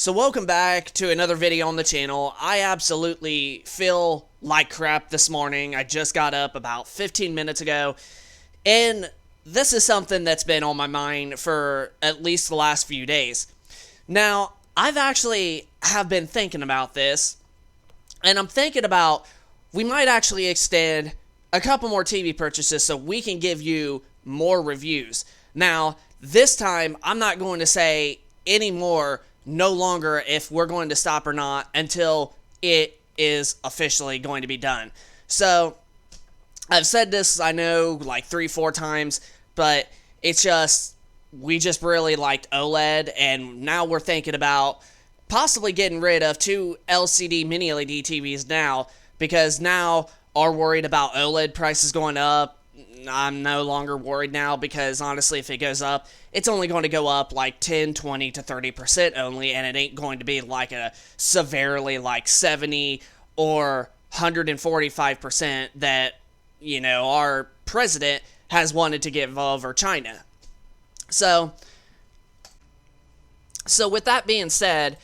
So welcome back to another video on the channel. I absolutely feel like crap this morning. I just got up about 15 minutes ago, and this is something that's been on my mind for at least the last few days. Now, I've actually have been thinking about this, and I'm thinking about we might actually extend a couple more TV purchases so we can give you more reviews. Now, this time, I'm not going to say anymore no longer if we're going to stop or not until it is officially going to be done. So, I've said this, I know, like 3-4 times, but it's just, we just really liked OLED, and now we're thinking about possibly getting rid of 2 LCD mini LED TVs now, because now are worried about OLED prices going up. I'm no longer worried now because honestly, if it goes up, it's only going to go up like 10, 20 to 30% only, and it ain't going to be like a severely like 70 or 145% that, you know, our president has wanted to give over China. So with that being said,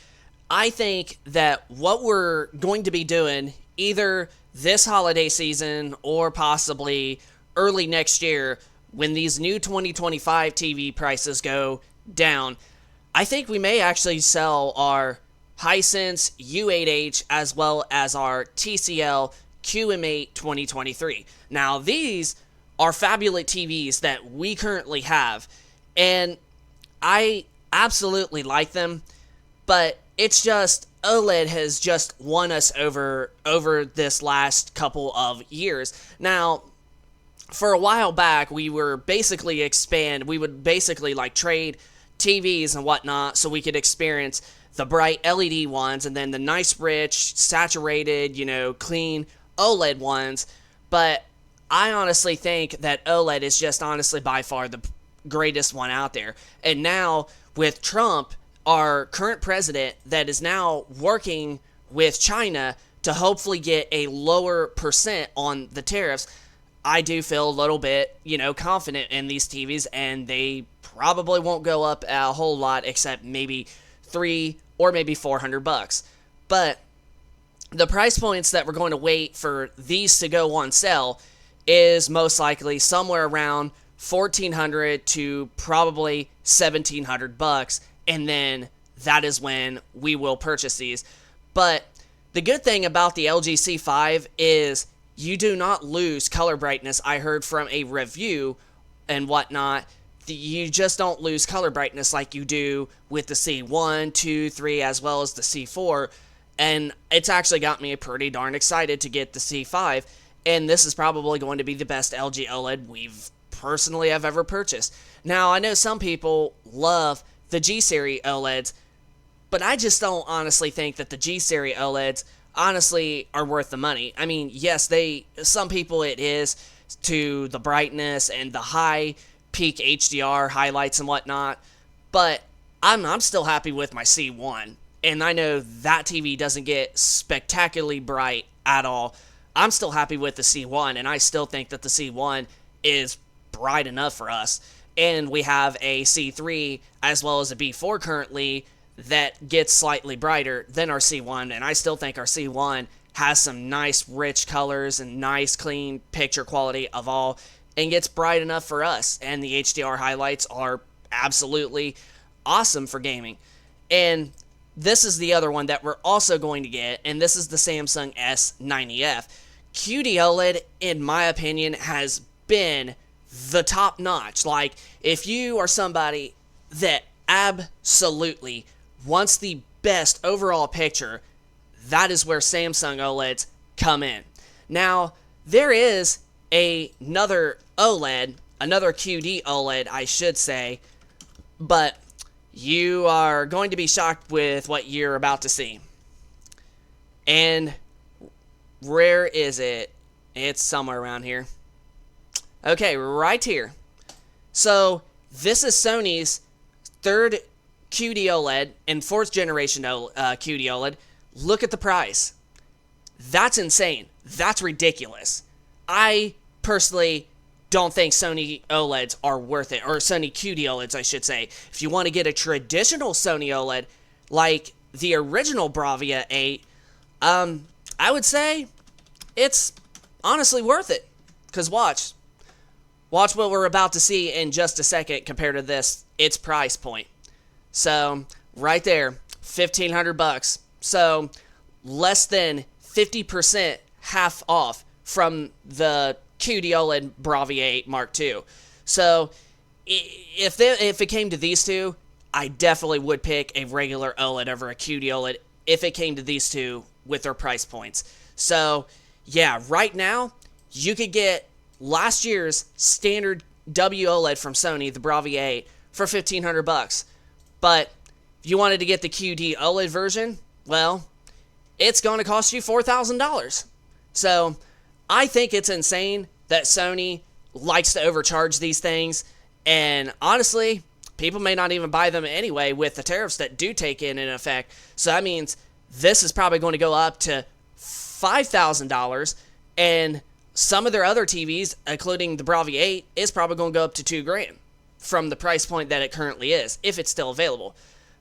I think that what we're going to be doing either this holiday season or possibly early next year when these new 2025 TV prices go down, I think we may actually sell our Hisense U8H as well as our TCL QM8 2023. Now, these are fabulous TVs that we currently have, and I absolutely like them, but it's just OLED has just won us over this last couple of years. Now, for a while back, we would basically like trade TVs and whatnot so we could experience the bright LED ones and then the nice, rich, saturated, you know, clean OLED ones. But I honestly think that OLED is just honestly by far the greatest one out there. And now with Trump, our current president, that is now working with China to hopefully get a lower percent on the tariffs, I do feel a little bit, you know, confident in these TVs, and they probably won't go up a whole lot except maybe $300 or maybe $400. But the price points that we're going to wait for these to go on sale is most likely somewhere around $1,400 to probably $1,700, and then that is when we will purchase these. But the good thing about the LG C5 is you do not lose color brightness. I heard from a review and whatnot, you just don't lose color brightness like you do with the C1, 2, 3, as well as the C4. And it's actually got me pretty darn excited to get the C5. And this is probably going to be the best LG OLED we've personally have ever purchased. Now, I know some people love the G-Series OLEDs, but I just don't honestly think that the G-Series OLEDs honestly are worth the money. I mean, yes, some people it is to the brightness and the high peak HDR highlights and whatnot, but I'm still happy with my C1, and I know that TV doesn't get spectacularly bright at all. I'm still happy with the C1, and I still think that the C1 is bright enough for us. And we have a C3 as well as a B4 currently that gets slightly brighter than our C1, and I still think our C1 has some nice rich colors and nice clean picture quality of all, and gets bright enough for us, and the HDR highlights are absolutely awesome for gaming. And this is the other one that we're also going to get, and this is the Samsung S90F. QD-OLED, in my opinion, has been the top notch. Like, if you are somebody that absolutely wants the best overall picture, that is where Samsung OLEDs come in. Now, there is another OLED, another QD OLED, I should say, but you are going to be shocked with what you're about to see. And where is it? It's somewhere around here. Okay, right here. So, this is Sony's third QD OLED and fourth generation QD OLED. Look at the price. That's insane. That's ridiculous. I personally don't think Sony OLEDs are worth it, or Sony QD OLEDs, I should say. If you want to get a traditional Sony OLED, like the original Bravia 8, I would say it's honestly worth it. Because watch what we're about to see in just a second compared to this, its price point. So, right there, $1,500. So, less than 50% half off from the QD OLED Bravia 8 Mark II. So, if it came to these two, I definitely would pick a regular OLED over a QD OLED if it came to these two with their price points. So, yeah, right now, you could get last year's standard WOLED from Sony, the Bravia 8, for $1,500. But if you wanted to get the QD OLED version, well, it's going to cost you $4,000. So, I think it's insane that Sony likes to overcharge these things, and honestly, people may not even buy them anyway with the tariffs that do take in effect. So that means this is probably going to go up to $5,000, and some of their other TVs, including the Bravia 8, is probably going to go up to $2,000 from the price point that it currently is, if it's still available.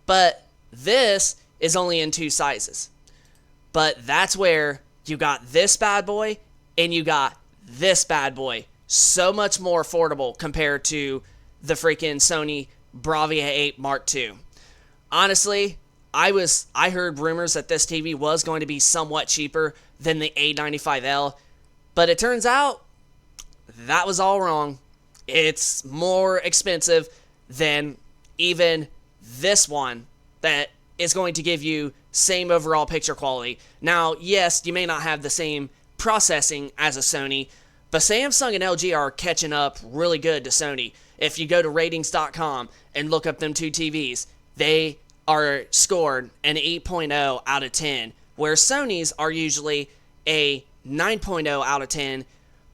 But this is only in 2 sizes. But that's where you got this bad boy and you got this bad boy. So much more affordable compared to the freaking Sony Bravia 8 Mark II. Honestly, I heard rumors that this TV was going to be somewhat cheaper than the A95L, but it turns out that was all wrong. It's more expensive than even this one that is going to give you same overall picture quality. Now, yes, you may not have the same processing as a Sony, but Samsung and LG are catching up really good to Sony. If you go to ratings.com and look up them two TVs, they are scored an 8.0 out of 10, where Sony's are usually a 9.0 out of 10,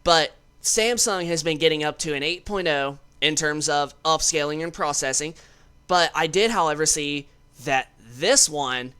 but Samsung has been getting up to an 8.0 in terms of upscaling and processing. But I did, however, see that this one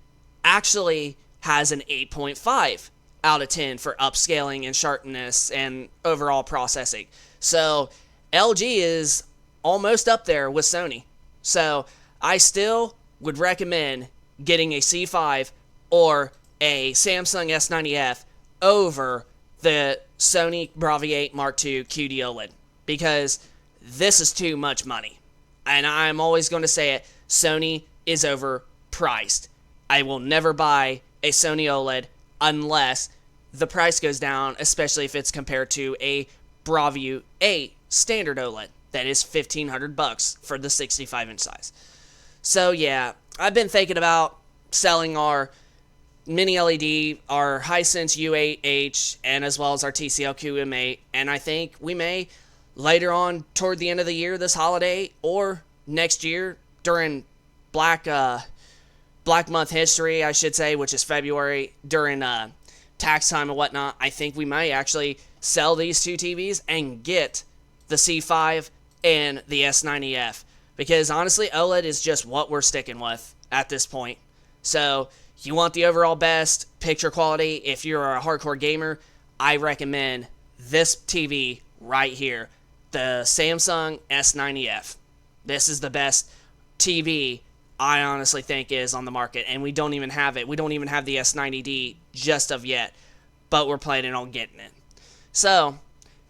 actually has an 8.5 out of 10 for upscaling and sharpness and overall processing. So LG is almost up there with Sony. So I still would recommend getting a C5 or a Samsung S90F over the Sony Bravia 8 Mark II QD OLED, because this is too much money. And I'm always going to say it, Sony is overpriced. I will never buy a Sony OLED unless the price goes down, especially if it's compared to a Bravia 8 standard OLED that is $1,500 for the 65-inch size. So yeah, I've been thinking about selling our mini LED, our Hisense U8H, and as well as our TCL QM8, and I think we may later on toward the end of the year, this holiday, or next year during Black Month history, I should say, which is February, during tax time and whatnot, I think we might actually sell these two TVs and get the C5 and the S90F, because honestly, OLED is just what we're sticking with at this point. So you want the overall best picture quality. If you're a hardcore gamer, I recommend this TV right here, the Samsung S90F. This is the best TV I honestly think is on the market, and we don't even have it. We don't even have the S90D just of yet, but we're planning on getting it. So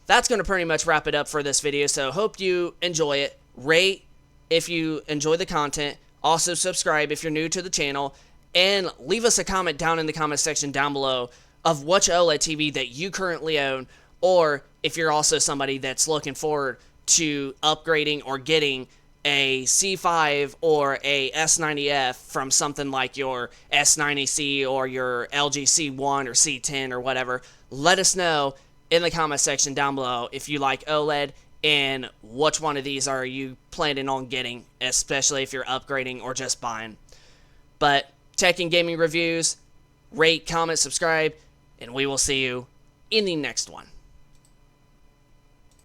that's going to pretty much wrap it up for this video. So hope you enjoy it. Rate if you enjoy the content. Also subscribe if you're new to the channel, and leave us a comment down in the comment section down below of which OLED TV that you currently own, or if you're also somebody that's looking forward to upgrading or getting a C5 or a S90F from something like your S90C or your LG C1 or C10 or whatever. Let us know in the comment section down below if you like OLED and which one of these are you planning on getting, especially if you're upgrading or just buying. But tech and gaming reviews, rate, comment, subscribe, and we will see you in the next one.